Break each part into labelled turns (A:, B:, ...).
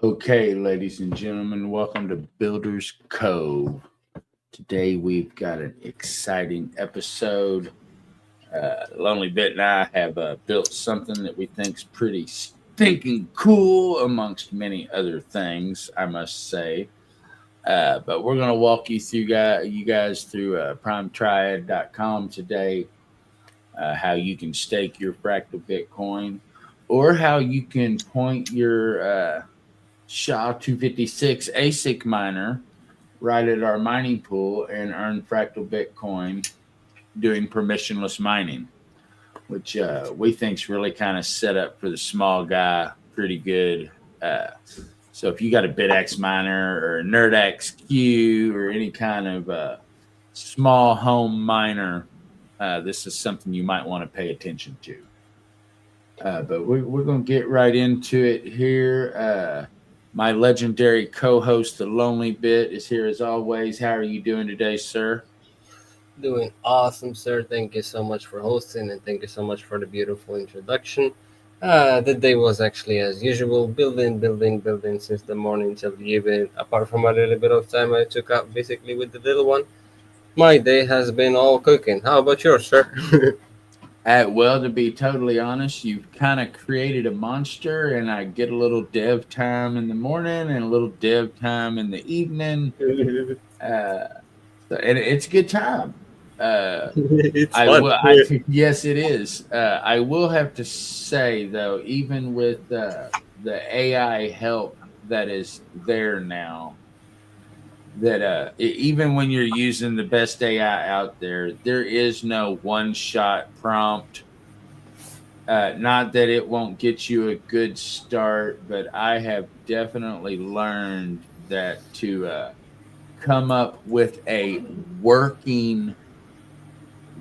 A: Okay, ladies and gentlemen, welcome to Builders Cove. Today we've got an exciting episode. Lonely Bit and I have built something that we think's pretty stinking cool, amongst many other things, I must say. But we're going to walk you guys through PrimeTriad.com today, how you can stake your Fractal Bitcoin, or how you can point your SHA-256 ASIC miner right at our mining pool and earn Fractal Bitcoin doing permissionless mining, which we think's really kind of set up for the small guy pretty good. So if you got a Bitaxe miner or a NerdXQ or any kind of small home miner, this is something you might want to pay attention to. But we're going to get right into it here. My legendary co-host, The Lonely Bit, is here as always. How are you doing today, sir?
B: Doing awesome, sir. Thank you so much for hosting, and thank you so much for the beautiful introduction. The day was actually as usual, building since the morning till the evening. Apart from a little bit of time I took out basically with the little one, my day has been all cooking. How about yours, sir?
A: Well, to be totally honest, you've kind of created a monster, and I get a little dev time in the morning and a little dev time in the evening. And it's a good time.
B: It's fun.
A: Yes, it is. I will have to say, though, even with the AI help that is there now, that even when you're using the best AI out there, there is no one-shot prompt. Not that it won't get you a good start, but I have definitely learned that to come up with a working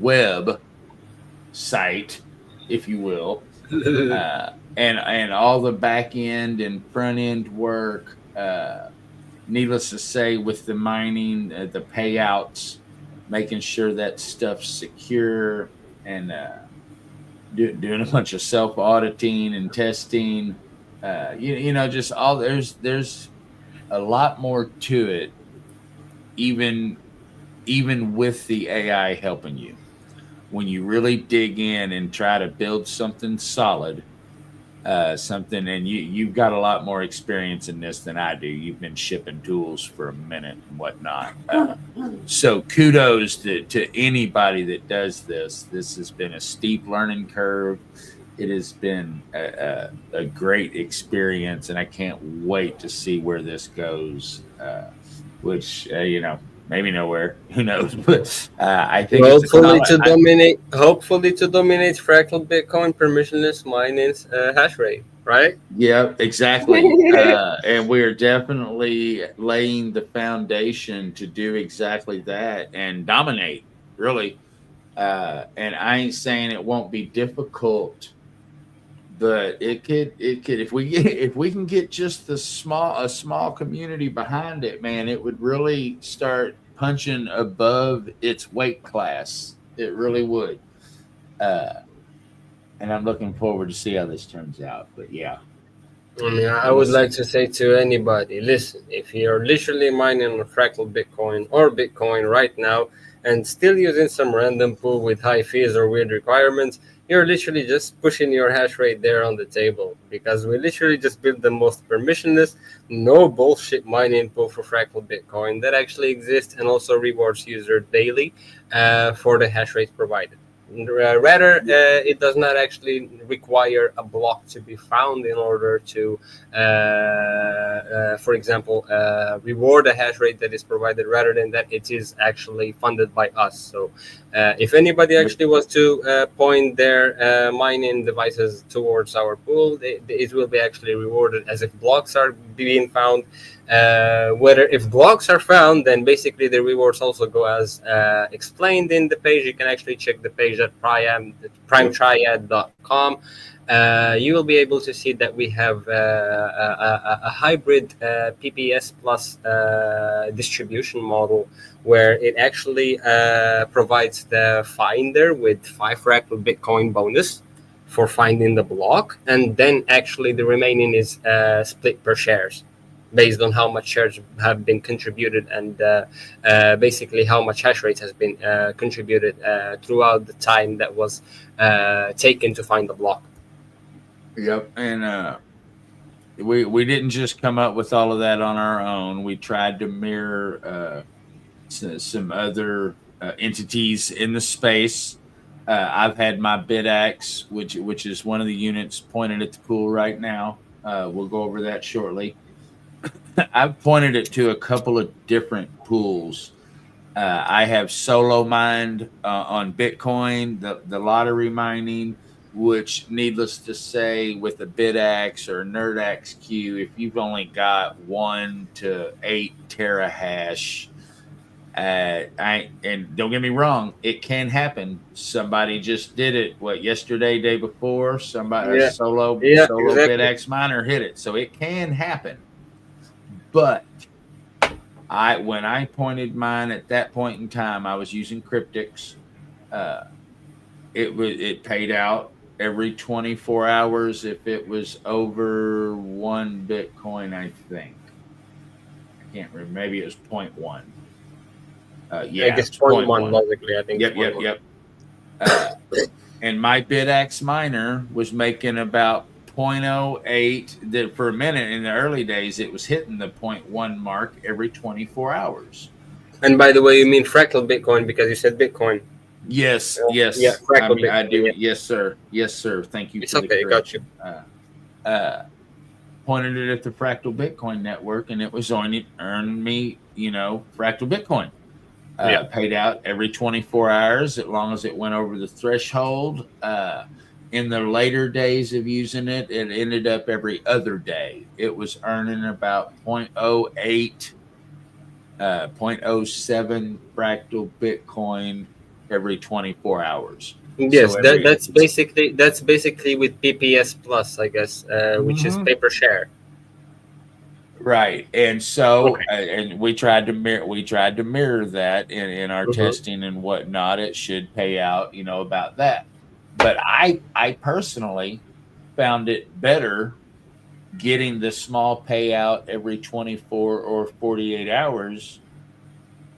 A: web site, if you will, and all the back end and front end work. Needless to say, with the mining, the payouts, making sure that stuff's secure, and doing a bunch of self auditing and testing. Just all there's a lot more to it, even with the AI helping you. When you really dig in and try to build something solid, something, and you've got a lot more experience in this than I do. You've been shipping tools for a minute and whatnot. So kudos to anybody that does this. This has been a steep learning curve. It has been a great experience, and I can't wait to see where this goes. Which maybe nowhere. Who knows? But I think
B: hopefully to dominate Fractal Bitcoin permissionless mining's hash rate, right?
A: Yeah, exactly. And we're definitely laying the foundation to do exactly that and dominate, really. And I ain't saying it won't be difficult, but it could if we can get just a small community behind it, man, it would really start punching above its weight class. It really would. And I'm looking forward to see how this turns out. But yeah.
B: I mean, I would like to say to anybody, listen, if you're literally mining a Fractal Bitcoin or Bitcoin right now and still using some random pool with high fees or weird requirements, you're literally just pushing your hash rate there on the table, because we literally just built the most permissionless, no bullshit mining pool for Fractal Bitcoin that actually exists and also rewards user daily for the hash rate provided. Rather, it does not actually require a block to be found in order to, for example, reward a hash rate that is provided. Rather than that, it is actually funded by us. So if anybody actually was to point their mining devices towards our pool, it will be actually rewarded as if blocks are being found. If blocks are found, then basically the rewards also go as explained in the page. You can actually check the page at PrimeTriad.com. You will be able to see that we have a hybrid PPS plus distribution model, where it actually provides the finder with 5 Fractal Bitcoin bonus for finding the block, and then actually the remaining is split per shares, based on how much shares have been contributed and basically how much hash rate has been contributed throughout the time that was taken to find the block.
A: Yep, and we didn't just come up with all of that on our own. We tried to mirror some other entities in the space. I've had my Bitaxe, which is one of the units pointed at the pool right now. We'll go over that shortly. I've pointed it to a couple of different pools. I have solo mined on Bitcoin, the lottery mining, which, needless to say, with a Bitaxe or NerdX Q, if you've only got 1 to 8 terahash, and don't get me wrong, it can happen. Somebody just did it. Yesterday, day before, a solo exactly. Bitaxe miner hit it, so it can happen. But when I pointed mine at that point in time, I was using cryptics. It paid out every 24 hours if it was over 1 Bitcoin, I think. I can't remember. Maybe it was 0.1. Yeah,
B: I guess 0.1 logically. I think.
A: Yep. And my Bitaxe miner was making about 0.08. That for a minute in the early days, it was hitting the 0.1 mark every 24 hours.
B: And by the way, you mean Fractal Bitcoin, because you said Bitcoin.
A: Yes.
B: Yeah, Fractal Bitcoin.
A: I do. Yeah. Yes, sir. Thank you.
B: It's okay. Got you.
A: Pointed it at the Fractal Bitcoin network, and it was earning me, Fractal Bitcoin. Paid out every 24 hours as long as it went over the threshold. In the later days of using it, it ended up every other day. It was earning about 0.08, 0.07 Fractal Bitcoin every 24 hours.
B: Yes,
A: So
B: that's basically with PPS Plus, I guess, which is paper share.
A: Right, and so
B: Okay.
A: and we tried to mirror that in our testing and whatnot. It should pay out, about that. But I personally found it better getting the small payout every 24 or 48 hours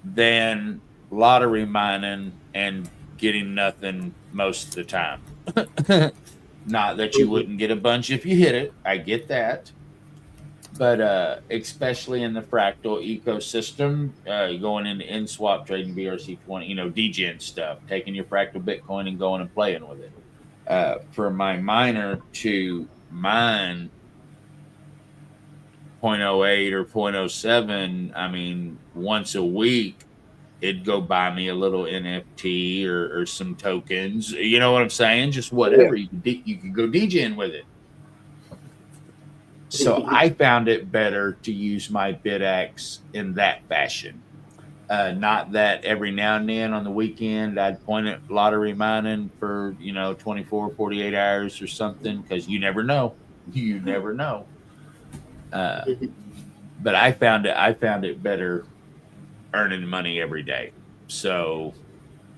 A: than lottery mining and getting nothing most of the time. Not that you wouldn't get a bunch if you hit it. I get that. But especially in the fractal ecosystem, going into InSwap trading BRC20, DGen stuff, taking your fractal Bitcoin and going and playing with it. For my miner to mine 0.08 or 0.07, I mean, once a week, it'd go buy me a little NFT or some tokens. You know what I'm saying? Just whatever.
B: Yeah.
A: You could go DJing with it. So I found it better to use my Bitaxe in that fashion. Not that every now and then on the weekend I'd point at lottery mining for, 24, 48 hours or something, because you never know. You never know. But I found it better earning money every day. So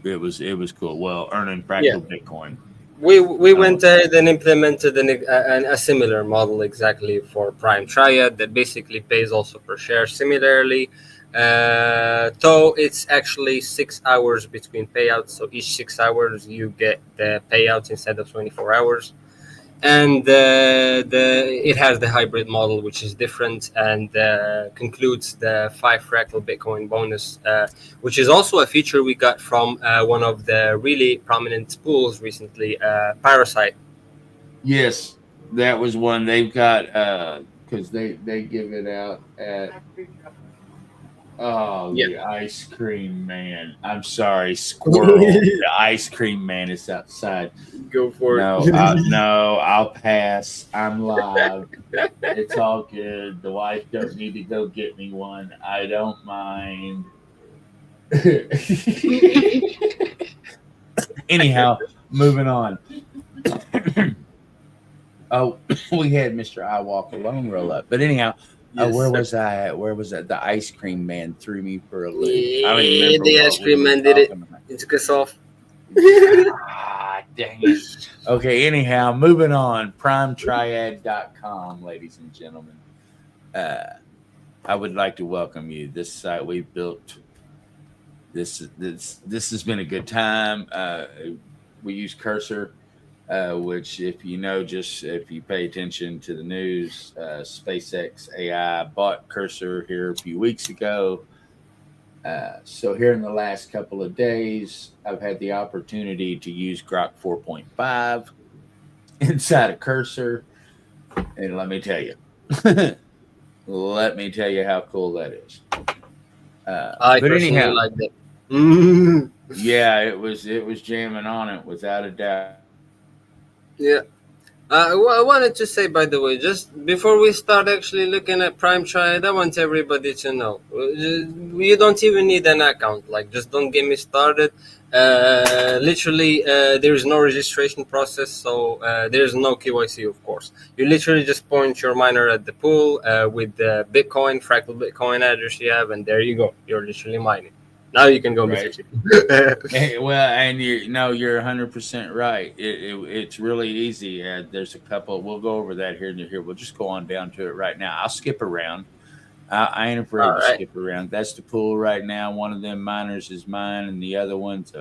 A: it was cool. Well, earning fractal Bitcoin.
B: We went ahead and implemented a similar model exactly for PrimeTriad that basically pays also per share similarly. Though it's actually 6 hours between payouts, so each 6 hours you get the payouts instead of 24 hours. And it has the hybrid model, which is different, and concludes the 5 fractal Bitcoin bonus, which is also a feature we got from one of the really prominent pools recently, Parasite.
A: Yes, that was one they've got, because they give it out at
B: Yeah.
A: the ice cream man. I'm sorry, squirrel. The ice cream man is outside.
B: Go for
A: No,
B: it.
A: no, I'll pass. I'm live. It's all good. The wife don't need to go get me one. I don't mind. Anyhow, moving on. Oh, we had Mr. I Walk Alone roll up. But anyhow,
B: Yes,
A: where
B: sir.
A: was I at? Where was that? The ice cream man threw me for a loop.
B: Yeah,
A: I don't even remember
B: the
A: what
B: ice
A: we
B: cream
A: were
B: man did it.
A: talking about.
B: It took us off.
A: Ah, dang it. Okay, anyhow, moving on. PrimeTriad.com, ladies and gentlemen. I would like to welcome you. This site we built. This has been a good time. We use Cursor, which, if you know, just if you pay attention to the news, SpaceX AI bought Cursor here a few weeks ago. So here in the last couple of days, I've had the opportunity to use Grok 4.5 inside of Cursor, and let me tell you, how cool that is.
B: I
A: But
B: personally
A: anyhow,
B: like that.
A: yeah, it was jamming on it without a doubt.
B: Yeah. I wanted to say, by the way, just before we start actually looking at PrimeTriad, I want everybody to know you don't even need an account. Like, just don't get me started. Literally, there's no registration process, so there's no KYC, of course. You literally just point your miner at the pool with the Bitcoin, fractal Bitcoin address you have, and there you go. You're literally mining. Now you can go
A: Right.
B: message it.
A: Well, and you're 100% right. It's really easy. There's a couple. We'll go over that here and here. We'll just go on down to it right now. I'll skip around. I ain't afraid
B: All
A: to
B: right.
A: skip around. That's the pool right now. One of them miners is mine, and the other one's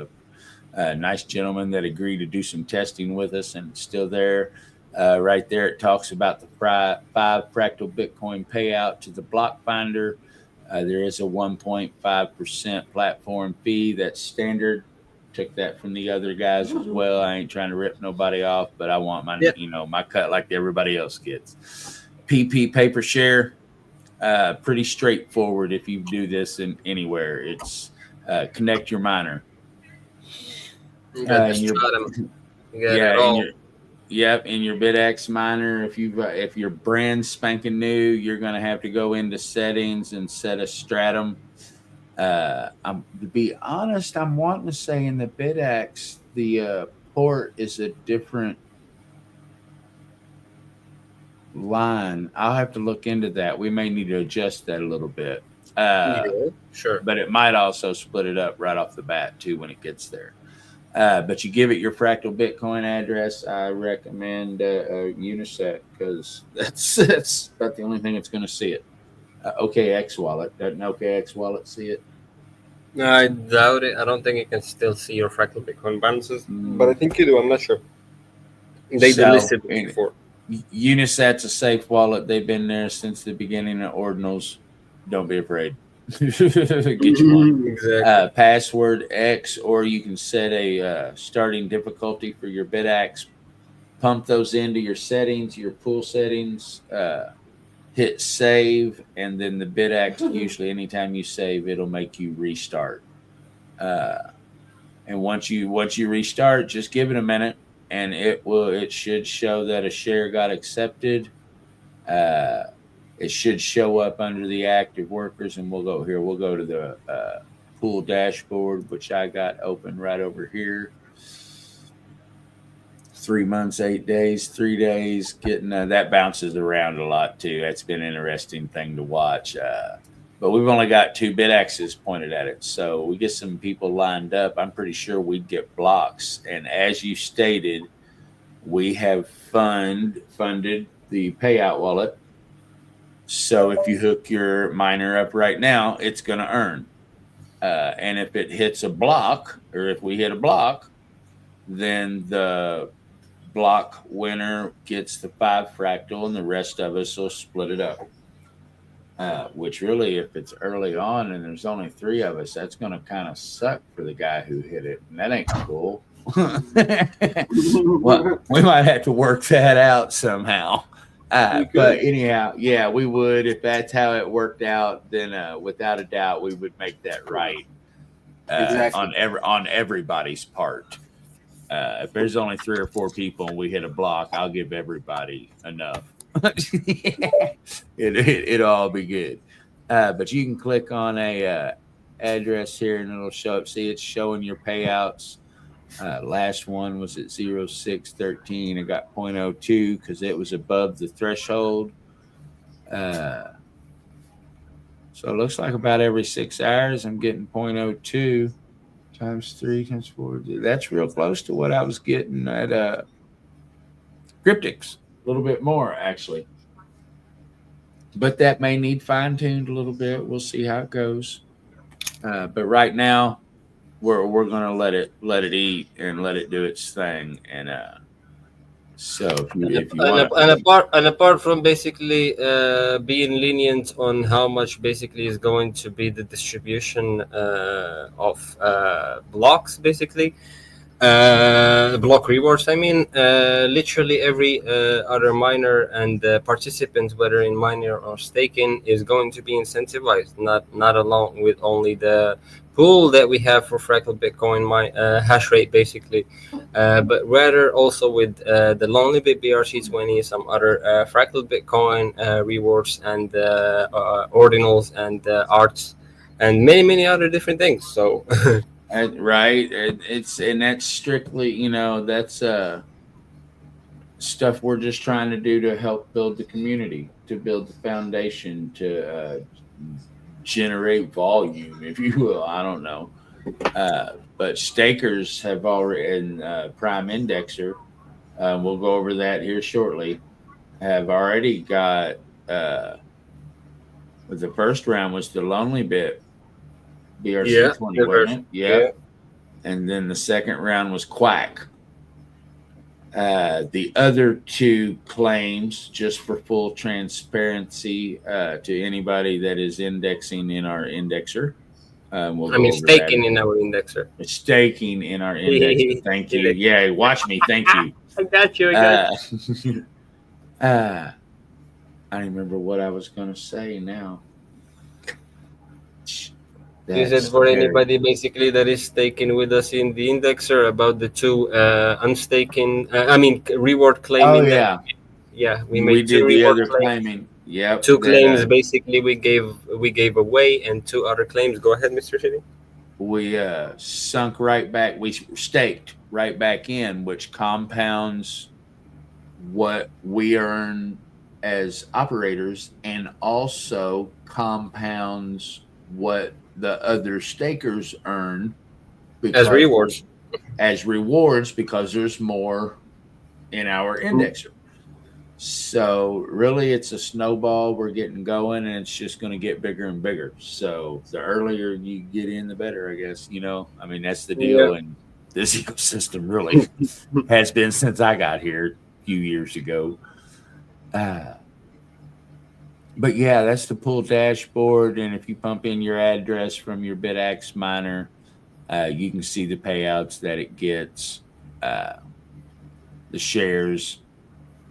A: a nice gentleman that agreed to do some testing with us, and it's still there. Right there, it talks about the 5 fractal Bitcoin payout to the block finder. There is a 1.5% platform fee that's standard. Took that from the other guys as well. I ain't trying to rip nobody off, but I want my my cut like everybody else gets. PP paper share, pretty straightforward if you do this in anywhere. It's connect your miner.
B: You got the Stratum. You got it all.
A: In your Bitaxe miner, if you're brand spanking new, you're going to have to go into settings and set a Stratum To be honest, I'm wanting to say in the Bitaxe, the port is a different line. I'll have to look into that. We may need to adjust that a little bit.
B: Yeah, sure.
A: But it might also split it up right off the bat too when it gets there. But you give it your Fractal Bitcoin address. I recommend UniSat because that's about the only thing that's going to see it. OKX wallet, doesn't OKX wallet see it?
B: I doubt it. I don't think you can still see your Fractal Bitcoin balances, but I think you do. I'm not sure. They delisted before.
A: UniSat's a safe wallet. They've been there since the beginning of ordinals. Don't be afraid. Get you one.
B: Exactly.
A: Password X, or you can set a starting difficulty for your Bitaxe. Pump those into your settings, your pool settings. Hit save, and then the Bitaxe, usually anytime you save, it'll make you restart. And once you restart, just give it a minute, and it should show that a share got accepted. It should show up under the active workers, and we'll go to the pool dashboard, which I got open right over here. 3 months, 8 days, 3 days, getting that bounces around a lot too. That's been an interesting thing to watch. But we've only got 2 Bitaxes pointed at it. So we get some people lined up. I'm pretty sure we'd get blocks. And as you stated, we have funded the payout wallet. So if you hook your miner up right now, it's going to earn. And if it hits a block, or if we hit a block, then the block winner gets the 5 fractal, and the rest of us will split it up. Which really, if it's early on and there's only 3 of us, that's going to kind of suck for the guy who hit it. And that ain't cool. Well, we might have to work that out somehow. But anyhow, yeah, we would. If that's how it worked out, then without a doubt, we would make that right exactly. on everybody's part. If there's only 3 or 4 people and we hit a block, I'll give everybody enough. It'll all be good. But you can click on a address here, and it'll show up. See, it's showing your payouts. Last one was at 0613. I got 0.02 because it was above the threshold. So it looks like about every 6 hours I'm getting 0.02 times 3 times 4. That's real close to what I was getting at Cryptics. A little bit more, actually. But that may need fine-tuned a little bit. We'll see how it goes. But right now, we're going to let it eat and let it do its thing. And so if you want,
B: apart from basically being lenient on how much basically is going to be the distribution of blocks, basically block rewards. I mean, literally every other miner and participant, whether in miner or staking, is going to be incentivized. Not along with only the pool that we have for Fractal Bitcoin hash rate, basically, but rather also with the Lonely Bit BRC20, some other Fractal Bitcoin rewards and ordinals and arts and many other different things. So.
A: Right, that's strictly, that's stuff we're just trying to do to help build the community, to build the foundation, to generate volume, if you will. I don't know, but stakers have already, and PrimeIndexer, we'll go over that here shortly, have already got. The first round was the Lonely Bit. BRC20, wasn't it? Yeah. And then the second round was Quack. The other 2 claims, just for full transparency to anybody that is indexing in our indexer.
B: Staking in our indexer.
A: Staking in our indexer. Thank you. Yeah, watch me. Thank you.
B: I got you.
A: I don't remember what I was going to say now.
B: Is it for anybody basically that is staking with us in the indexer about the 2 unstaking? Reward claiming.
A: Oh yeah,
B: we made
A: did the other claiming. Yep.
B: 2 claims basically we gave away, and 2 other claims. Go ahead, Mr. Shitty.
A: We sunk right back. We staked right back in, which compounds what we earn as operators and also compounds what the other stakers earn
B: As rewards.
A: As rewards, because there's more in our indexer. So really it's a snowball we're getting going, and it's just going to get bigger and bigger. So the earlier you get in, the better, I guess. I mean, that's the deal. And this ecosystem really has been since I got here a few years ago. But yeah, that's the pool dashboard. And if you pump in your address from your Bitaxe miner, you can see the payouts that it gets, the shares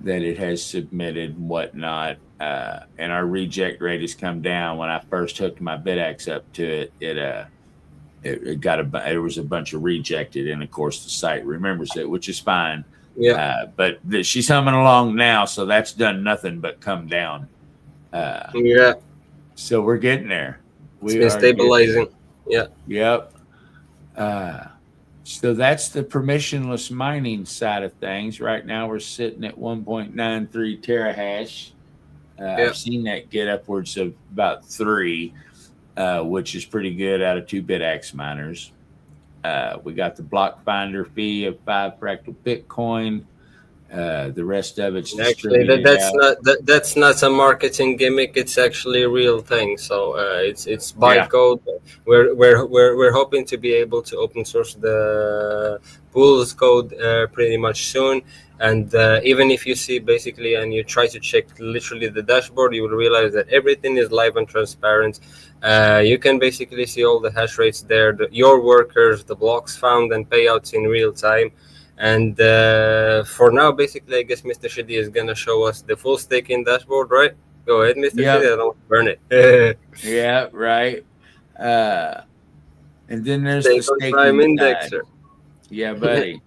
A: that it has submitted and whatnot. And our reject rate has come down. When I first hooked my Bitaxe up to it, there was a bunch of rejected, and of course the site remembers it, which is fine.
B: Yeah.
A: But she's humming along now, so that's done nothing but come down.
B: Yeah.
A: So we're getting there.
B: It's been stabilizing. Yeah.
A: Yep. So that's the permissionless mining side of things. Right now we're sitting at 1.93 terahash. I've seen that get upwards of about 3, which is pretty good out of 2 Bitaxe miners. We got the block finder fee of 5 Fractal Bitcoin. The rest of it's
B: actually that's not a marketing gimmick. It's actually a real thing. So it's bytecode. We're hoping to be able to open source the Builders Code pretty much soon. And even if you see basically and you try to check literally the dashboard, you will realize that everything is live and transparent. You can basically see all the hash rates there, your workers, the blocks found, and payouts in real time. And for now, basically, I guess Mr. Shidi is going to show us the full staking dashboard, right? Go ahead, Mr. Shidi. I don't burn it.
A: Yeah, right. And then there's the staking
B: PrimeIndexer.
A: Yeah, buddy.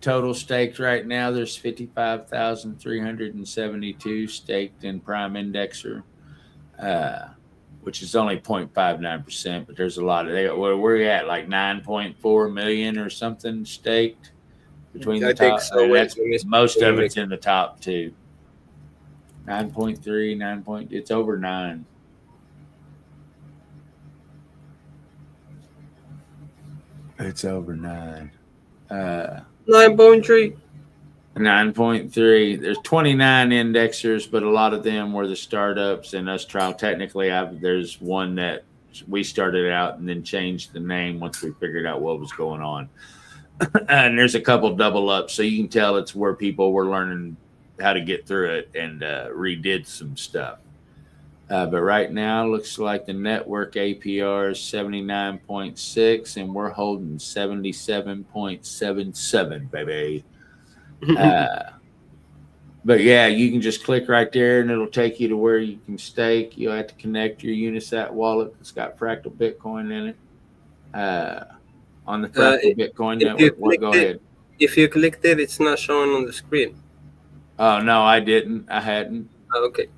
A: Total staked right now, there's 55,372 staked in PrimeIndexer, which is only 0.59%, but there's a lot of we're at like 9.4 million or something staked between the top. So most of it's in the top 2. 9.3, it's over 9. It's over 9.
B: 9.3.
A: 9.3. There's 29 indexers, but a lot of them were the startups and us trial. Technically, there's one that we started out and then changed the name once we figured out what was going on. And there's a couple double ups, so you can tell it's where people were learning how to get through it and redid some stuff. But right now, looks like the network APR is 79.6, and we're holding 77.77, baby. But yeah, you can just click right there and it'll take you to where you can stake. You'll have to connect your UniSat wallet that's got Fractal Bitcoin in it. On the Fractal Bitcoin network. Go ahead.
B: If you clicked it, it's not showing on the screen.
A: Oh, no, I didn't. I hadn't.
B: Oh, okay.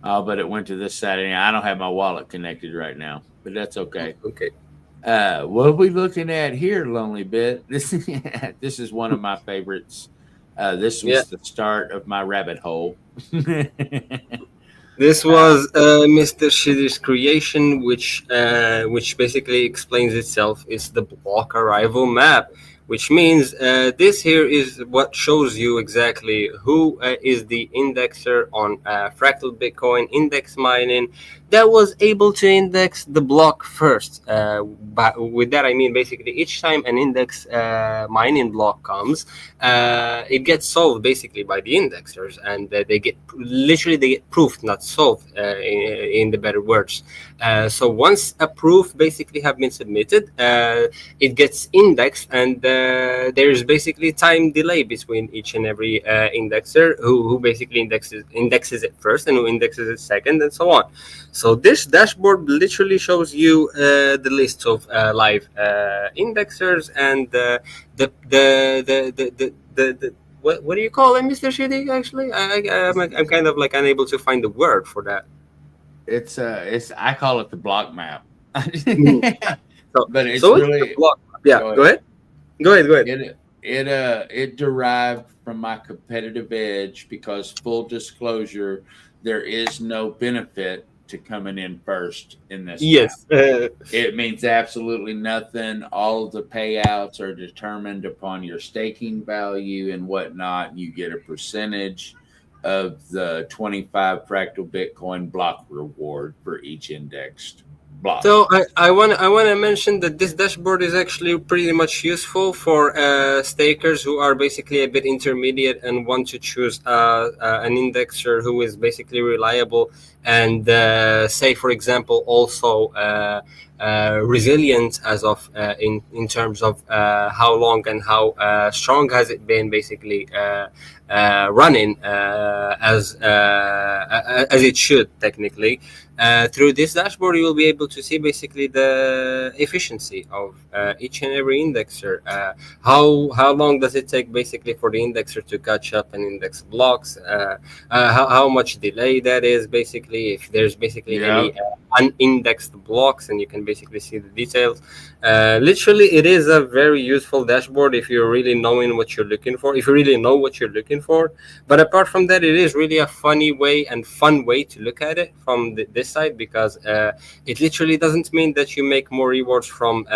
A: Oh, but it went to this side. I don't have my wallet connected right now, but that's okay.
B: Okay.
A: What are we looking at here, Lonely Bit? This is one of my favorites. This was the start of my rabbit hole.
B: This was Mr. Shidi's creation, which basically explains itself. It's the block arrival map, which means this here is what shows you exactly who is the indexer on Fractal Bitcoin index mining that was able to index the block first. But with that, I mean basically each time an index mining block comes, it gets solved basically by the indexers, and they get proofed, not solved in the better words. So once a proof basically have been submitted, it gets indexed, and there's basically time delay between each and every indexer who basically indexes it first and who indexes it second, and so on. So this dashboard literally shows you the list of live indexers and what do you call it, Mr. Shitty? Actually, I'm kind of like unable to find the word for that.
A: It's I call it the block map,
B: Mm. So
A: but it's
B: so it's the
A: really
B: block. Yeah,
A: go
B: go
A: ahead.
B: ahead. Go ahead. Go ahead.
A: It derived from my competitive edge because full disclosure, there is no benefit to coming in first in this map.
B: Yes.
A: It means absolutely nothing. All of the payouts are determined upon your staking value and whatnot. You get a percentage of the 25 fractal Bitcoin block reward for each indexed block.
B: So I want to mention that this dashboard is actually pretty much useful for stakers who are basically a bit intermediate and want to choose an indexer who is basically reliable and say, for example, also resilient as of in terms of how long and how strong has it been basically running as it should technically. Through this dashboard, you will be able to see basically the efficiency of each and every indexer. How long does it take basically for the indexer to catch up and index blocks? How much delay that is basically. If there's basically any
A: Yep.
B: unindexed blocks, and you can basically see the details. Literally, it is a very useful dashboard if you're really knowing what you're looking for. If you really know what you're looking for. But apart from that, it is really a funny way and fun way to look at it from this side, because it literally doesn't mean that you make more rewards from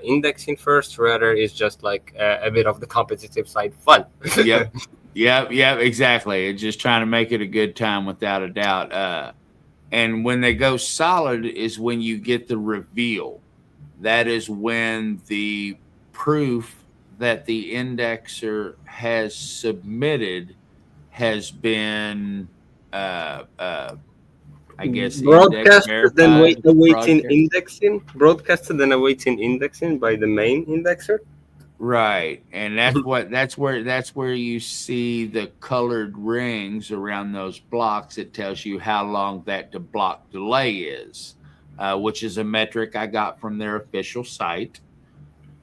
B: indexing first. Rather, it's just like a bit of the competitive side fun.
A: Yep. Yep. Exactly. It's just trying to make it a good time without a doubt. And when they go solid is when you get the reveal. That is when the proof that the indexer has submitted has been, I guess, index
B: Broadcasted, then
A: verified,
B: awaiting
A: broadcast.
B: indexing. Broadcasted, then awaiting indexing by the main indexer.
A: Right. And that's where you see the colored rings around those blocks. It tells you how long that block delay is, which is a metric I got from their official site.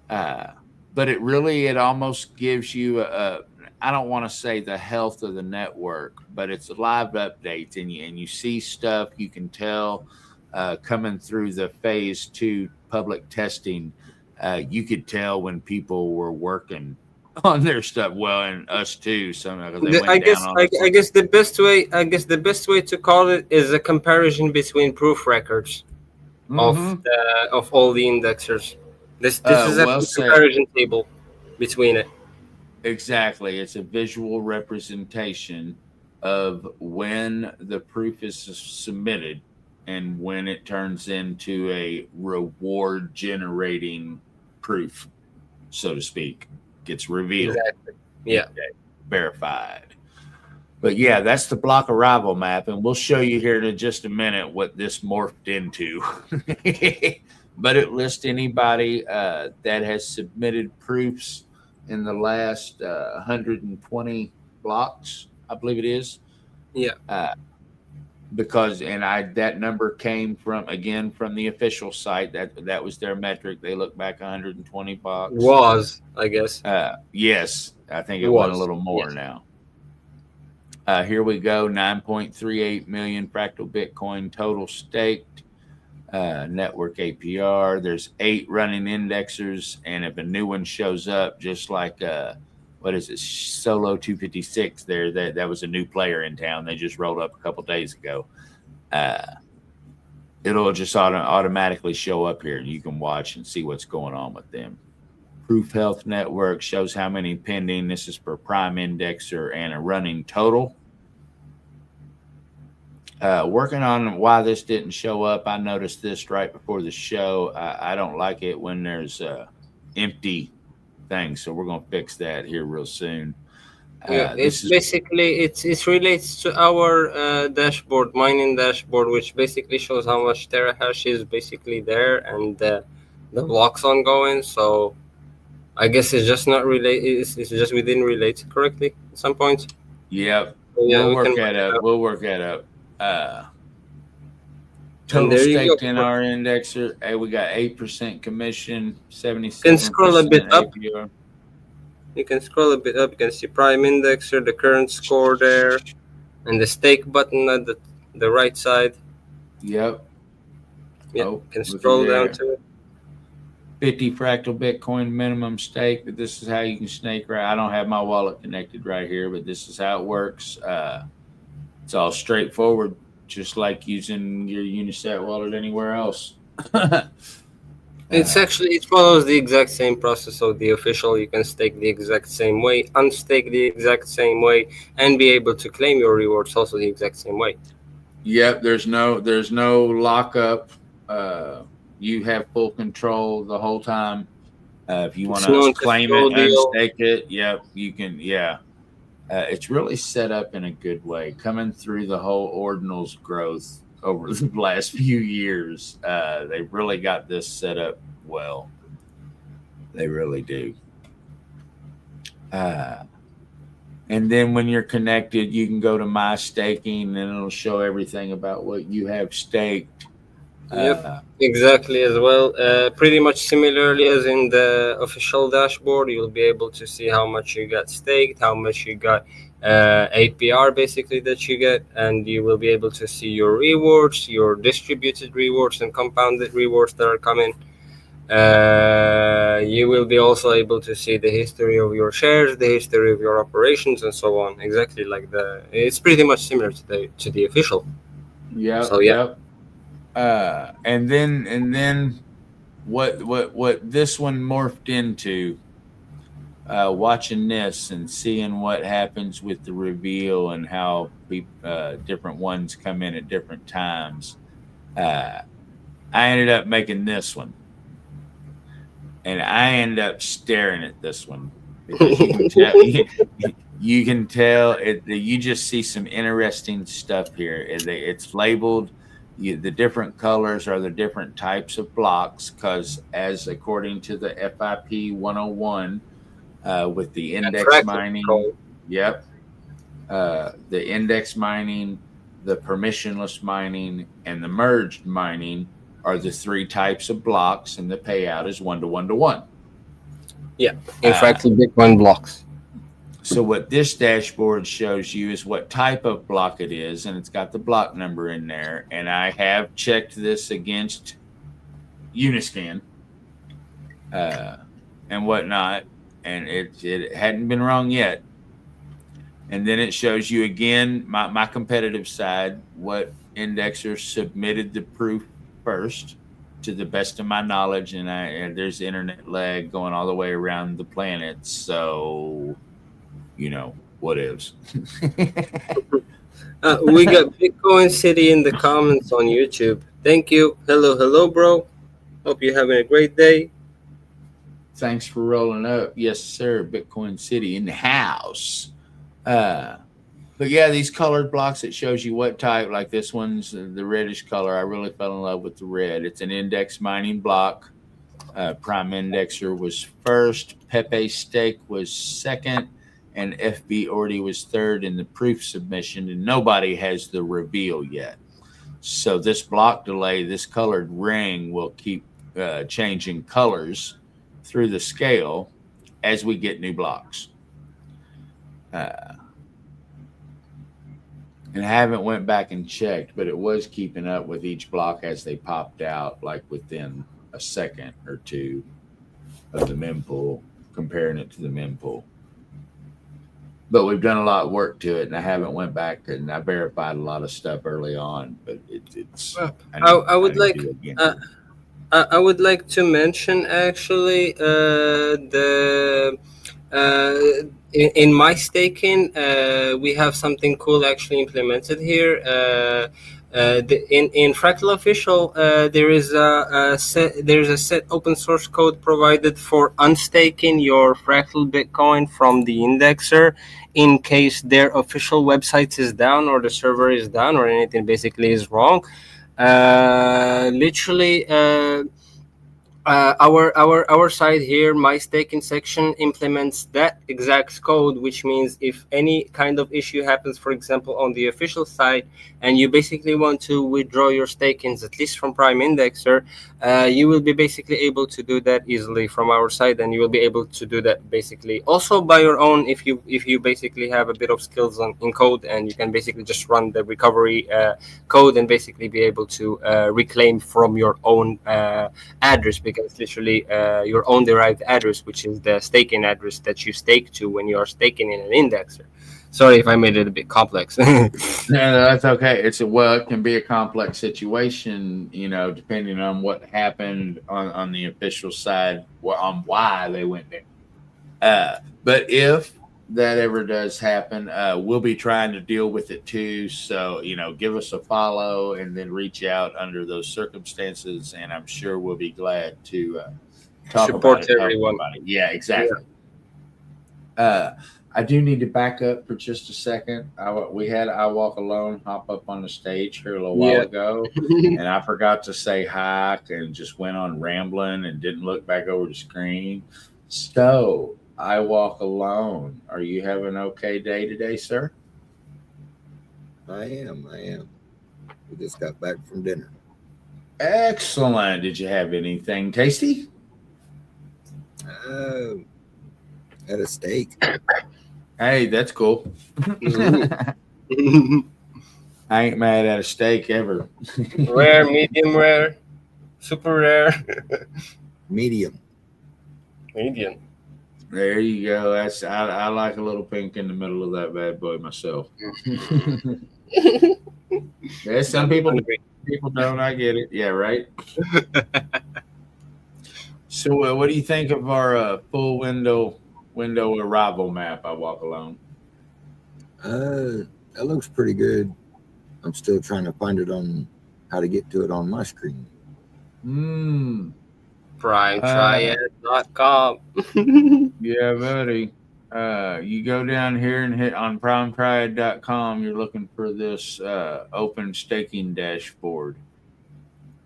A: But it almost gives you I don't want to say the health of the network, but it's live updates, and you see stuff you can tell coming through the phase 2 public testing. You could tell when people were working on their stuff. Well, and us too. Some because they
B: I
A: went down
B: guess
A: on
B: I,
A: us.
B: I guess the best way to call it is a comparison between proof records
A: Mm-hmm.
B: of all the indexers. This is a
A: Well said.
B: comparison table between it.
A: Exactly. It's a visual representation of when the proof is submitted and when it turns into a reward generating proof, so to speak, gets revealed,
B: Exactly. Yeah.
A: verified. But yeah, that's the block arrival map, and we'll show you here in just a minute what this morphed into. But it lists anybody that has submitted proofs in the last 120 blocks, I believe it is.
B: Yeah.
A: Because that number came from the official site. That was their metric. They look back 120 blocks.
B: I guess.
A: Yes, I think it went a
B: Was.
A: little more
B: Yes.
A: now. Here we go. 9.38 million fractal Bitcoin total staked. Network APR. There's 8 running indexers, and if a new one shows up, just like what is it, Solo 256? There, that was a new player in town. They just rolled up a couple days ago. It'll just automatically show up here, and you can watch and see what's going on with them. Proof Health Network shows how many pending. This is for PrimeIndexer and a running total. Working on why this didn't show up. I noticed this right before the show. I don't like it when there's empty things, so we're going to fix that here real soon.
B: Yeah, it's basically it relates to our dashboard, mining dashboard, which basically shows how much terahash is basically there and the blocks ongoing. So I guess it's just not relate. It's just we didn't relate it correctly at some point.
A: Yep.
B: So yeah,
A: We'll
B: we can
A: work
B: work
A: that
B: it
A: up.
B: out.
A: We'll work that up.
B: And
A: Total
B: there you
A: staked
B: go.
A: in our indexer. Hey, we got 8% commission,
B: You can scroll a bit
A: 77%
B: up.
A: APR.
B: You can scroll a bit up. You can see PrimeIndexer, the current score there, and the stake button at the right side.
A: Yep.
B: Yeah,
A: Oh,
B: you can
A: looky
B: scroll down
A: there.
B: to it.
A: 50 fractal Bitcoin minimum stake. But this is how you can snake right. I don't have my wallet connected right here, but this is how it works. It's all straightforward, just like using your UniSat wallet anywhere else.
B: It follows the exact same process of the official. You can stake the exact same way, unstake the exact same way, and be able to claim your rewards also the exact same way.
A: Yep, there's no lockup. You have full control the whole time. If you want
B: It's
A: to claim it,
B: non-custodial.
A: unstake it, yep, you can. Yeah, it's really set up in a good way. Coming through the whole ordinals growth over the last few years, they've really got this set up well. They really do. And then when you're connected, you can go to my staking, and it'll show everything about what you have staked.
B: Yep, exactly as well. Pretty much similarly as in the official dashboard, you'll be able to see how much you got staked, how much you got APR basically that you get, and you will be able to see your rewards, your distributed rewards and compounded rewards that are coming. You will be also able to see the history of your shares, the history of your operations, and so on. Exactly like it's pretty much similar to the official.
A: Yep.
B: So yeah.
A: Yep. And then what this one morphed into, watching this and seeing what happens with the reveal and how different ones come in at different times. I ended up making this one, and I ended up staring at this one because you can tell you just see some interesting stuff here. It's labeled. The different colors are the different types of blocks, because as according to the FIP-101, with the index mining, yep, the index mining, the permissionless mining, and the merged mining are the three types of blocks, and the payout is 1 to 1 to 1.
B: Yeah, in Fractal Bitcoin blocks.
A: So what this dashboard shows you is what type of block it is, and it's got the block number in there. And I have checked this against Uniscan and whatnot, and it hadn't been wrong yet. And then it shows you again my competitive side, what indexer submitted the proof first, to the best of my knowledge, and there's internet lag going all the way around the planet, so what ifs.
B: We got Bitcoin City in the comments on YouTube. Thank you. Hello, bro. Hope you're having a great day.
A: Thanks for rolling up. Yes, sir. Bitcoin City in the house. But yeah, these colored blocks, it shows you what type. Like this one's the reddish color. I really fell in love with the red. It's an index mining block. PrimeIndexer was first. Pepe Stake was second. And FB already was third in the proof submission. And nobody has the reveal yet. So this block delay, this colored ring, will keep changing colors through the scale as we get new blocks. And I haven't went back and checked, but it was keeping up with each block as they popped out, like within a second or two of the mempool, comparing it to the mempool. But we've done a lot of work to it, and I haven't went back, and I verified a lot of stuff early on. But it's.
B: I would like to mention actually in my staking, we have something cool actually implemented here. In Fractal Official, there is a set open source code provided for unstaking your Fractal Bitcoin from the indexer in case their official website is down or the server is down or anything basically is wrong. Our side here, my staking section implements that exact code, which means if any kind of issue happens, for example, on the official side, and you basically want to withdraw your stakings, at least from PrimeIndexer, you will be basically able to do that easily from our side, and you will be able to do that basically also by your own if you basically have a bit of skills in code, and you can basically just run the recovery code and basically be able to reclaim from your own address, because it's literally your own derived address, which is the staking address that you stake to when you are staking in an indexer. Sorry if I made it a bit complex.
A: No, that's okay. It can be a complex situation, depending on what happened on the official side, on why they went there. But if that ever does happen, we'll be trying to deal with it too. So, give us a follow and then reach out under those circumstances, and I'm sure we'll be glad to talk
B: Support
A: about it.
B: everyone.
A: Yeah, exactly. I do need to back up for just a second. We had I Walk Alone hop up on the stage here a little while ago, and I forgot to say hi and just went on rambling and didn't look back over the screen. So, I Walk Alone, are you having an okay day today, sir?
C: I am. We just got back from dinner.
A: Excellent. Did you have anything tasty?
C: Had a steak.
A: Hey, that's cool. I ain't mad at a steak ever.
B: Rare, medium rare, super rare.
C: Medium.
B: Medium.
A: There you go. I like a little pink in the middle of that bad boy myself. There's some people don't. I get it. Yeah, right. So, what do you think of our full window arrival map? I Walk Alone.
C: That looks pretty good. I'm still trying to find it on how to get to it on my screen.
B: PrimeTriad.com.
A: Yeah, buddy. You go down here and hit on PrimeTriad.com. You're looking for this open staking dashboard.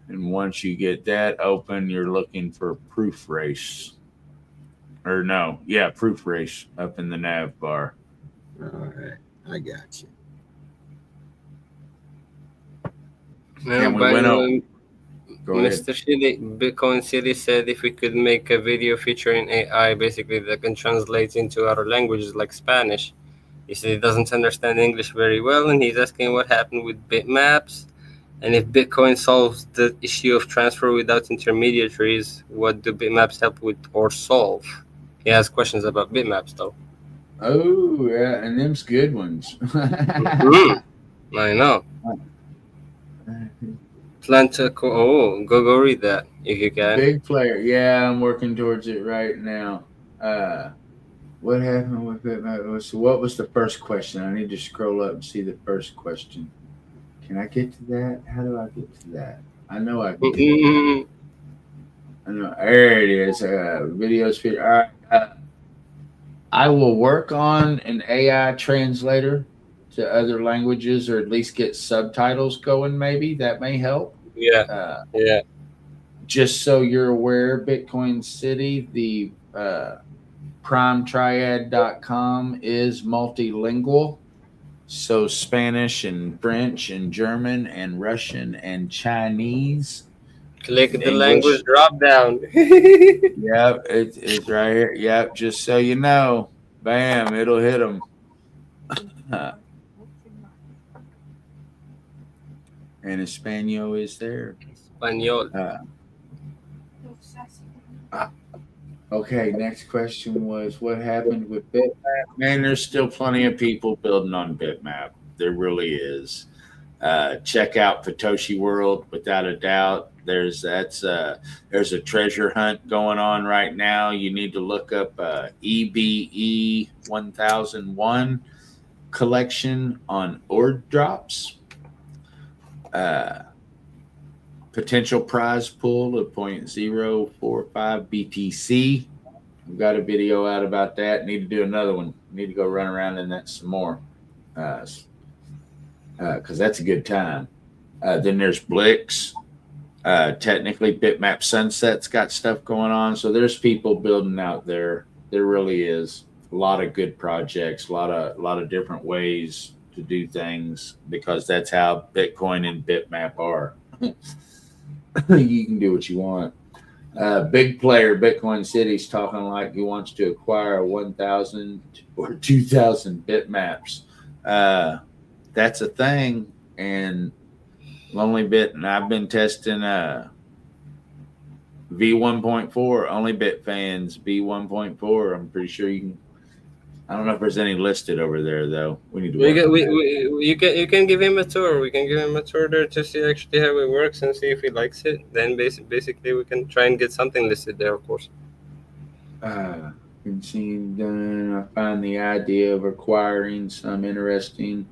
A: And once you get that open, you're looking for proof race. Proof race up in the nav bar.
C: All right, I got you.
A: And we went over.
B: Mr. Shitty, Bitcoin City said if we could make a video featuring AI, basically that can translate into other languages like Spanish. He said he doesn't understand English very well, and he's asking what happened with bitmaps, and if Bitcoin solves the issue of transfer without intermediaries, what do bitmaps help with or solve? He has questions about bitmaps, though.
A: Oh, yeah, and them's good ones.
B: I know. Plan to go read that if you can.
A: Big player. Yeah, I'm working towards it right now. What happened with it? So what was the first question? I need to scroll up and see the first question. Can I get to that? How do I get to that? I know I can get to that. I know. There it is. Videos feed. All right. I will work on an AI translator to other languages, or at least get subtitles going. Maybe that may help.
B: Yeah.
A: Just so you're aware, Bitcoin City, the PrimeTriad.com is multilingual. So Spanish and French and German and Russian and Chinese.
B: Click the language drop down.
A: Yep, it's right here. Yep, just so you know. Bam, it'll hit them. And Espanol is there.
B: Espanol.
A: Okay, next question was what happened with Bitmap? Man, there's still plenty of people building on Bitmap. There really is. Check out Fatoshi World without a doubt. There's a treasure hunt going on right now. You need to look up EBE 1001 collection on Ord Drops. Potential prize pool of 0.045 BTC. We've got a video out about that. Need to do another one. Need to go run around in that some more. Because that's a good time. Then there's Blix. Technically, Bitmap Sunset's got stuff going on. So there's people building out there. There really is a lot of good projects, a lot of different ways to do things because that's how Bitcoin and Bitmap are. You can do what you want. Big player Bitcoin City's talking like he wants to acquire 1,000 or 2,000 bitmaps. That's a thing. And Lonely Bit, and I've been testing V1.4. Only Bit fans V1.4. I'm pretty sure you can. I don't know if there's any listed over there though. We need to.
B: You can give him a tour. We can give him a tour there to see actually how it works and see if he likes it. Then basically we can try and get something listed there, of course.
A: I find the idea of acquiring some interesting,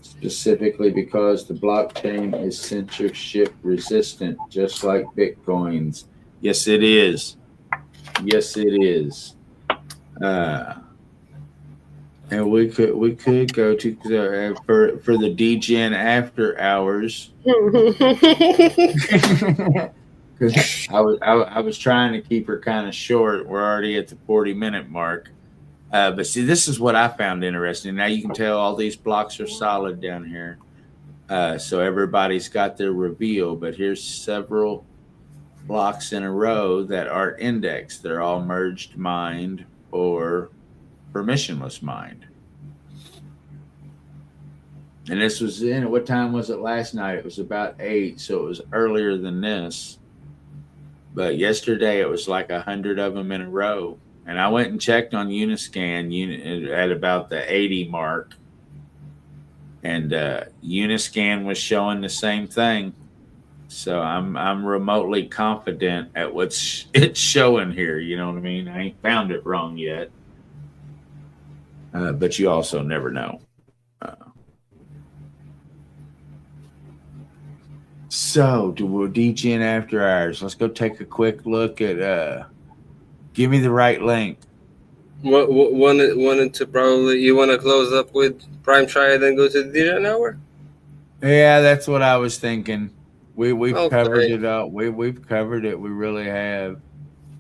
A: specifically because the blockchain is censorship resistant, just like Bitcoin's. Yes, it is. Yes, it is. And we could go to for the DGen after hours. Because I was trying to keep her kind of short. We're already at the 40-minute mark. But see, this is what I found interesting. Now you can tell all these blocks are solid down here. So everybody's got their reveal, but here's several blocks in a row that aren't indexed. They're all merged mined or permissionless mined. And this was in, what time was it last night? It was about 8, so it was earlier than this. But yesterday it was like 100 of them in a row. And I went and checked on Uniscan at about the 80 mark. And Uniscan was showing the same thing. So I'm remotely confident at what's it's showing here. You know what I mean? I ain't found it wrong yet. But you also never know. So, we'll DGen after hours. Let's go take a quick look at. Give me the right link.
B: Wanted to probably you want to close up with PrimeTriad and go to the DGen hour?
A: Yeah, that's what I was thinking. We've
B: Okay.
A: covered it up. We've covered it. We really have.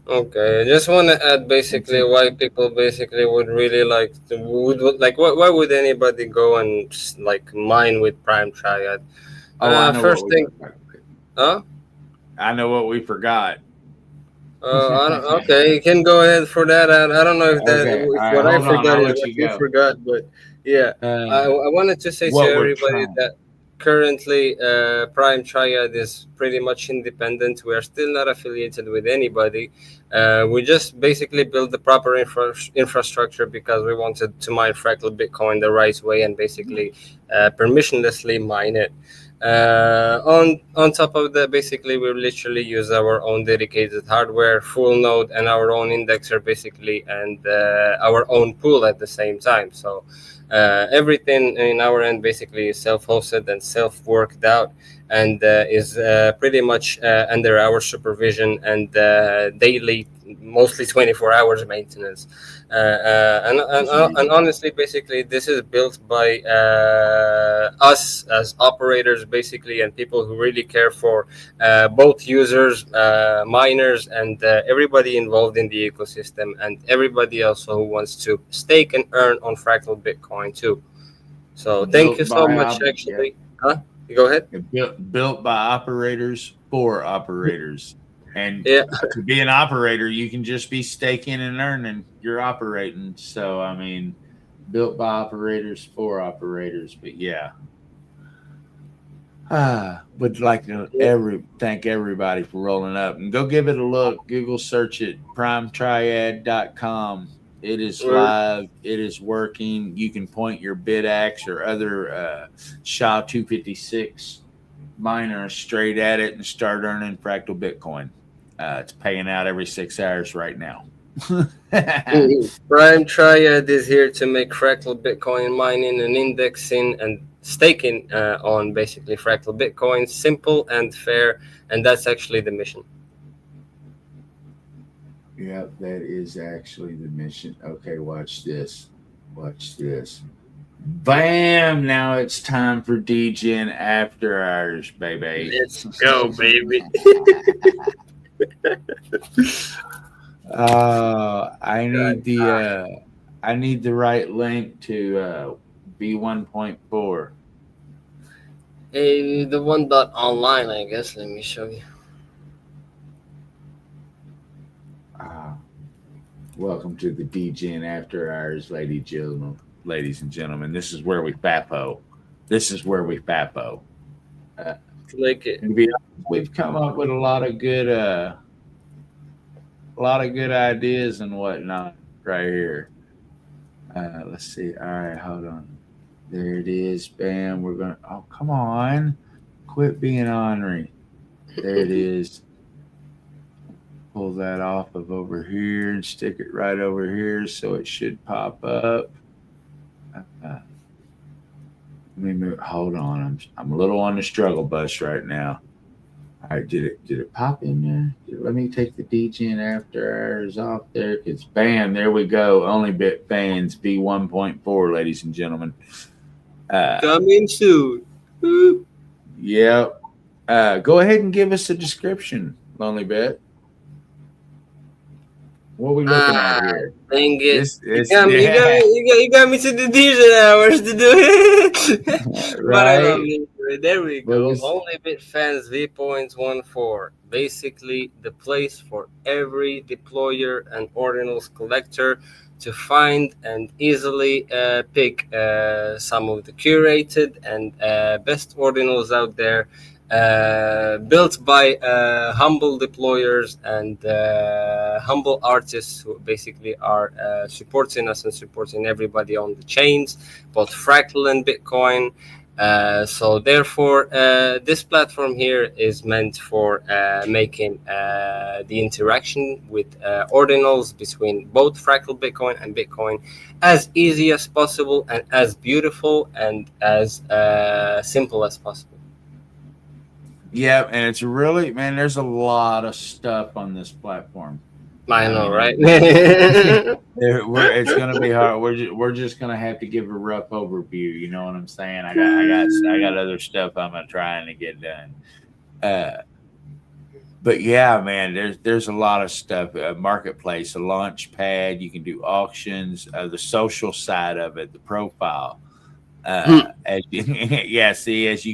B: Okay, I just want to add basically why people basically would really like to why would anybody go and like mine with PrimeTriad?
A: I know
B: first thing, huh?
A: I know what we forgot.
B: Okay, you can go ahead for that. I don't know if that
A: Okay.
B: if
A: Right,
B: what I
A: hold on.
B: forgot
A: I'll
B: is
A: let
B: what
A: you
B: you
A: go.
B: forgot, but yeah, I wanted to say to
A: what we're
B: everybody
A: trying.
B: that currently PrimeTriad is pretty much independent. We are still not affiliated with anybody. We just basically build the proper infrastructure because we wanted to mine Fractal Bitcoin the right way and basically permissionlessly mine it. On top of that, basically we literally use our own dedicated hardware, full node, and our own indexer basically, and our own pool at the same time. So everything in our end basically is self-hosted and self-worked out, and is pretty much under our supervision and daily, mostly 24 hours maintenance. And honestly, basically, this is built by us as operators, basically, and people who really care for both users, miners, and everybody involved in the ecosystem, and everybody also who wants to stake and earn on Fractal Bitcoin too. So thank you so much, actually. Huh? You go ahead.
A: Built by operators for operators. And to be an operator, you can just be staking and earning. You're operating. So, I mean, built by operators for operators. But yeah. Would like to thank everybody for rolling up. And go give it a look. Google search it. PrimeTriad.com. It is live. It is working. You can point your Bitaxe or other SHA-256 miner straight at it and start earning Fractal Bitcoin. It's paying out every 6 hours right now.
B: PrimeTriad is here to make Fractal Bitcoin mining and indexing and staking on basically Fractal Bitcoin simple and fair, and that's actually the mission.
A: Yep, that is actually the mission. Okay, watch this. Watch this. Bam! Now it's time for DGen After Hours, baby.
B: Let's go, baby.
A: I need the right link to V1.4.
B: The one dot online, I guess. Let me show you.
A: Welcome to the DGen After Hours, ladies and gentlemen. This is where we FAPO.
B: Click it.
A: We've come up with a lot of good ideas and whatnot right here. Let's see. All right, hold on. There it is. Bam. We're gonna. Oh, come on! Quit being ornery. There it is. Pull that off of over here and stick it right over here, so it should pop up. Let me move. Hold on. I'm a little on the struggle bus right now. All right, did it pop in there? Let me take the DGen After Hours off there, because bam, there we go. Only Bit Fans V1.4, ladies and gentlemen.
B: Coming soon.
A: Yep. Go ahead and give us a description, Lonely Bit. What are we looking at here?
B: Dang it.
A: You
B: got me to the DGen hours to do it. But I love
A: Right.
B: it. There we go.
A: Well,
B: Only Bit Fans V.14. Basically, the place for every deployer and ordinals collector to find and easily pick some of the curated and best ordinals out there. Built by humble deployers and humble artists who basically are supporting us and supporting everybody on the chains, both Fractal and Bitcoin. So therefore, this platform here is meant for making the interaction with ordinals between both Fractal Bitcoin and Bitcoin as easy as possible and as beautiful and as simple as possible.
A: Yeah, and it's really, man, there's a lot of stuff on this platform.
B: I know, right?
A: It's going to be hard. We're just going to have to give a rough overview. You know what I'm saying? I got other stuff I'm trying to get done. But yeah, man, there's a lot of stuff. A marketplace, a launch pad. You can do auctions. The social side of it, the profile. As you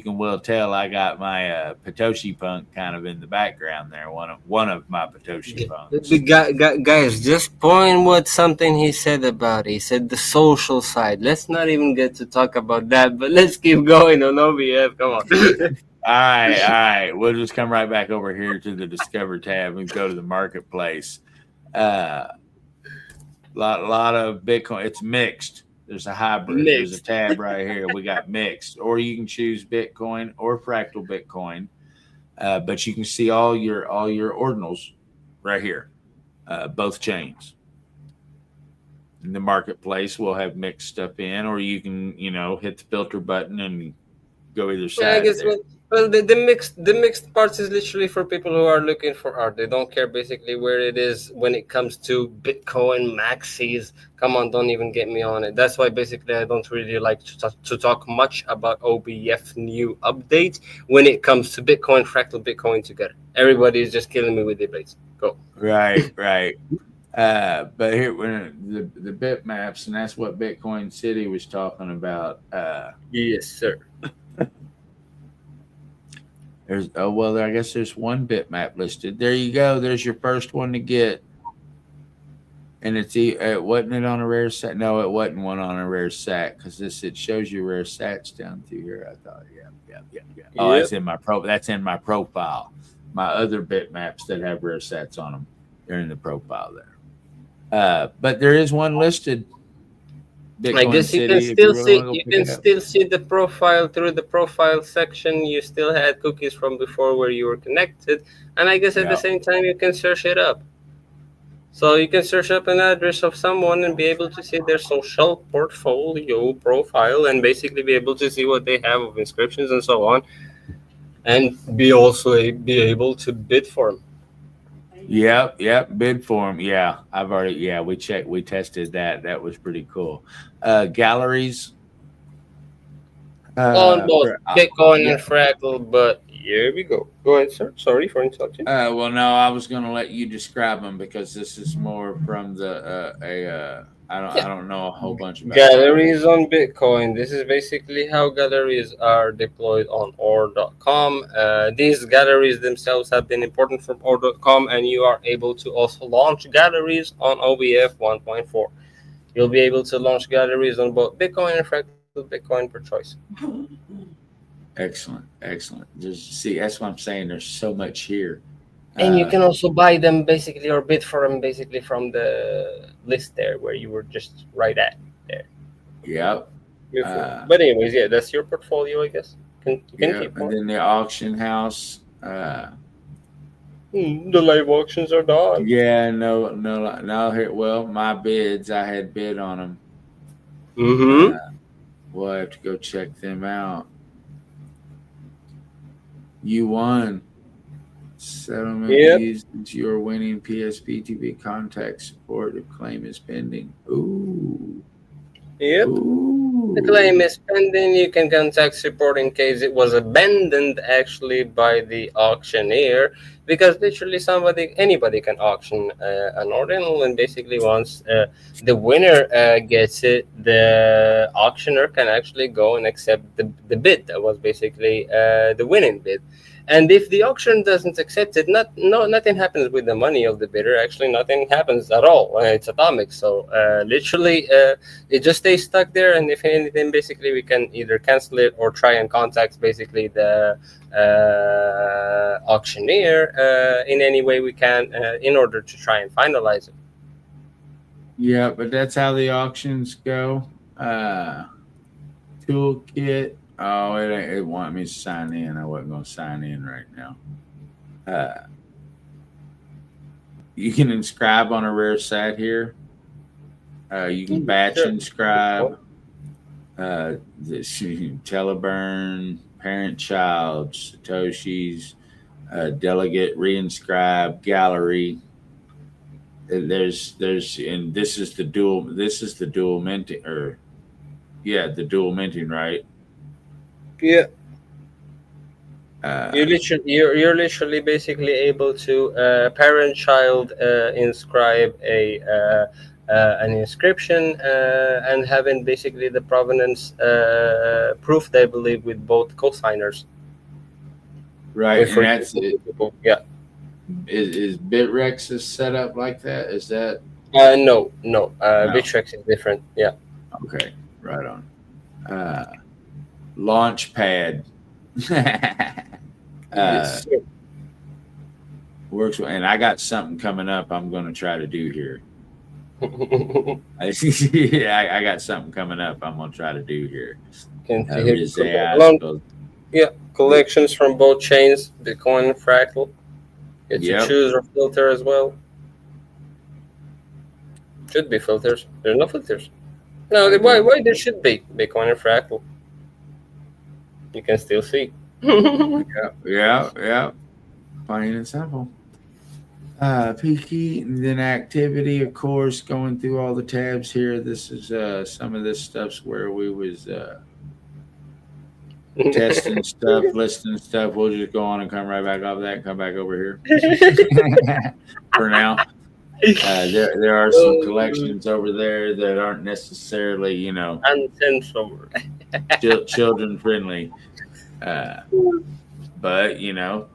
A: can well tell, I got my Patoshi punk kind of in the background there. One of my Patoshi punks.
B: Guys, just point what something he said about it. He said the social side. Let's not even get to talk about that, but let's keep going on OBF. Come on.
A: All right. We'll just come right back over here to the Discover tab and go to the marketplace. Lot of Bitcoin. It's mixed. There's a hybrid. There's a tab right here. We got mixed, or you can choose Bitcoin or Fractal Bitcoin, but you can see all your ordinals right here, both chains. In the marketplace, we'll have mixed stuff in, or you can hit the filter button and go either side.
B: Yeah, I guess. Well, the mixed parts is literally for people who are looking for art. They don't care basically where it is when it comes to Bitcoin maxis. Come on, don't even get me on it. That's why basically I don't really like to talk much about OBF new updates when it comes to Bitcoin, Fractal Bitcoin together. Everybody is just killing me with debates. Go.
A: Right. But here, when the bitmaps, and that's what Bitcoin City was talking about.
B: Yes, sir.
A: I guess there's one bitmap listed. There you go. There's your first one to get. And wasn't it on a rare sat? No, it wasn't one on a rare sat, because it shows you rare sats down through here. I thought, yeah. Oh,
B: Yep.
A: That's in my profile. My other bitmaps that have rare sats on them, they're in the profile there. But there is one listed. Bitcoin
B: I guess you can
A: City,
B: still see the profile through the profile section. You still had cookies from before where you were connected, and I guess at the same time you can search it up. So you can search up an address of someone and be able to see their social portfolio profile and basically be able to see what they have of inscriptions and so on, and be able to bid for them.
A: Yep. Bid form. Yeah, we tested that. That was pretty cool. Galleries.
B: On both Bitcoin
A: yeah.
B: and Fractal, but here we go. Go ahead, sir. Sorry for interrupting.
A: Well, no, I was going to let you describe them because this is more from the I don't know a whole bunch about
B: Galleries on Bitcoin. This is basically how galleries are deployed on or.com. These galleries themselves have been important from or.com, and you are able to also launch galleries on OBF 1.4. You'll be able to launch galleries on both Bitcoin and Fractal Bitcoin per choice.
A: Excellent. Just see, that's what I'm saying. There's so much here.
B: And you can also buy them basically or bid for them basically from the list there where you were just right at there.
A: Yep.
B: But anyways, yeah, that's your portfolio, I guess. You can keep
A: and then the auction house.
B: The live auctions are done.
A: Yeah, no. Here, well, my bids, I had bid on them.
B: Mm-hmm.
A: We'll have to go check them out. You won. Settlement used your winning PSPTB contact support if claim is pending. Ooh.
B: Yep.
A: Ooh.
B: The claim is pending. You can contact support in case it was abandoned actually by the auctioneer, because literally anybody can auction an ordinal, and basically once the winner gets it, the auctioneer can actually go and accept the bid that was basically the winning bid. And if the auction doesn't accept it, nothing happens with the money of the bidder. Actually, nothing happens at all. It's atomic. So literally, it just stays stuck there. And if anything, basically, we can either cancel it or try and contact basically the auctioneer in any way we can in order to try and finalize it.
A: Yeah, but that's how the auctions go. Toolkit. Oh, it wanted me to sign in. I wasn't going to sign in right now. You can inscribe on a rare site here. You can batch inscribe. Teleburn, parent-child, Satoshis, delegate reinscribe, gallery. There's and this is the dual minting, the dual minting, right?
B: Yeah. You're literally basically able to parent-child inscribe an inscription and having basically the provenance proved, I believe, with both co-signers.
A: Right, and that's it.
B: People. Yeah.
A: Is Bitrex is set up like that? Is that?
B: No. Bitrex is different. Yeah.
A: Okay, right on. Launchpad.
B: Yes,
A: works, and I got something coming up I'm going to try to do here. I got something coming up I'm going to try to do here.
B: Collections from both chains, Bitcoin and Fractal. Get to choose or filter as well. Should be filters. There's no filters. No, why there should be Bitcoin and Fractal? You can still see.
A: Yeah. Plain and simple. Peaky, and then activity, of course, going through all the tabs here. This is some of this stuff's where we was testing stuff, listing stuff. We'll just go on and come right back off that and come back over here for now. There are some collections over there that aren't necessarily,
B: uncensored,
A: children friendly. But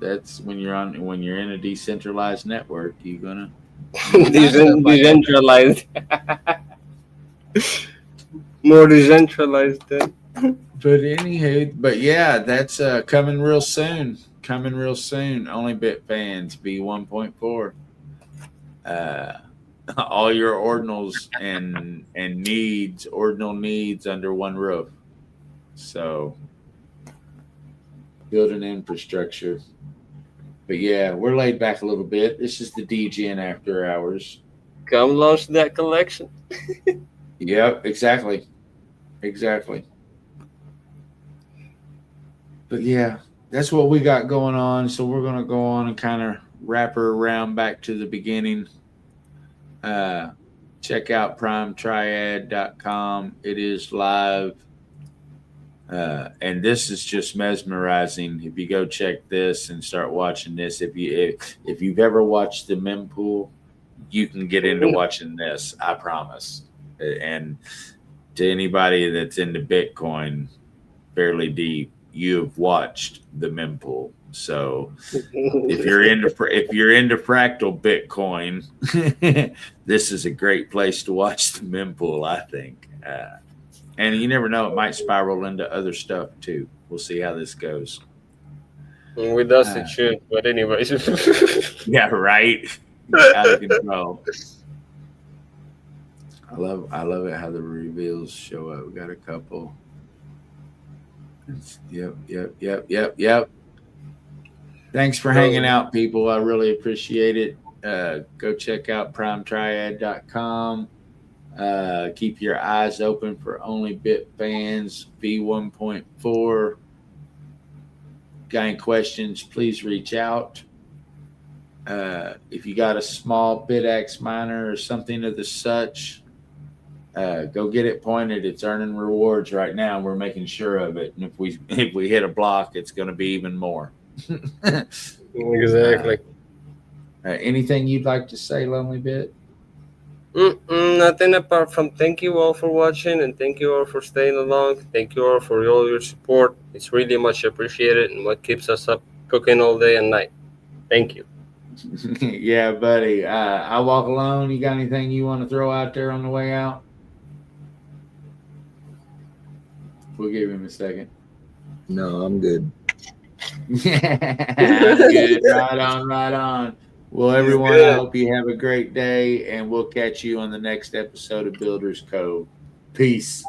A: that's when you're in a decentralized network, you're gonna
B: decentralized, more decentralized then.
A: But yeah, that's coming real soon. Only Bit fans be 1.4. All your ordinals and ordinal needs under one roof. So building infrastructure. But yeah, we're laid back a little bit. This is the DGen after hours.
B: Come launch that collection.
A: Yep, exactly. But yeah, that's what we got going on. So we're going to go on and kind of wrap her around back to the beginning. Check out PrimeTriad.com. It is live. And this is just mesmerizing. If you go check this and start watching this, if you've ever watched the mempool, you can get into watching this. I promise. And to anybody that's into Bitcoin fairly deep, you have watched the mempool. So if you're into Fractal Bitcoin, this is a great place to watch the mempool, I think. And you never know, it might spiral into other stuff too. We'll see how this goes.
B: With us, it should. But anyways.
A: Yeah, right. Out of control. I love it how the reveals show up. We got a couple. Yep. Thanks for hanging out, people. I really appreciate it. Go check out PrimeTriad.com. Keep your eyes open for Only Bit fans V1.4. Got any questions, please reach out. If you got a small Bitaxe miner or something of the such, go get it pointed. It's earning rewards right now. We're making sure of it. And if we hit a block, it's going to be even more.
B: Exactly.
A: Anything you'd like to say, Lonely Bit?
B: Nothing apart from thank you all for watching and thank you all for staying along. Thank you all for all your support. It's really much appreciated and what keeps us up cooking all day and night. Thank you.
A: Yeah, buddy. I walk alone. You got anything you want to throw out there on the way out? We'll give him a second.
C: No, I'm good.
A: Yeah, good. Right on. Well, everyone, I hope you have a great day, and we'll catch you on the next episode of Builders Cove. Peace.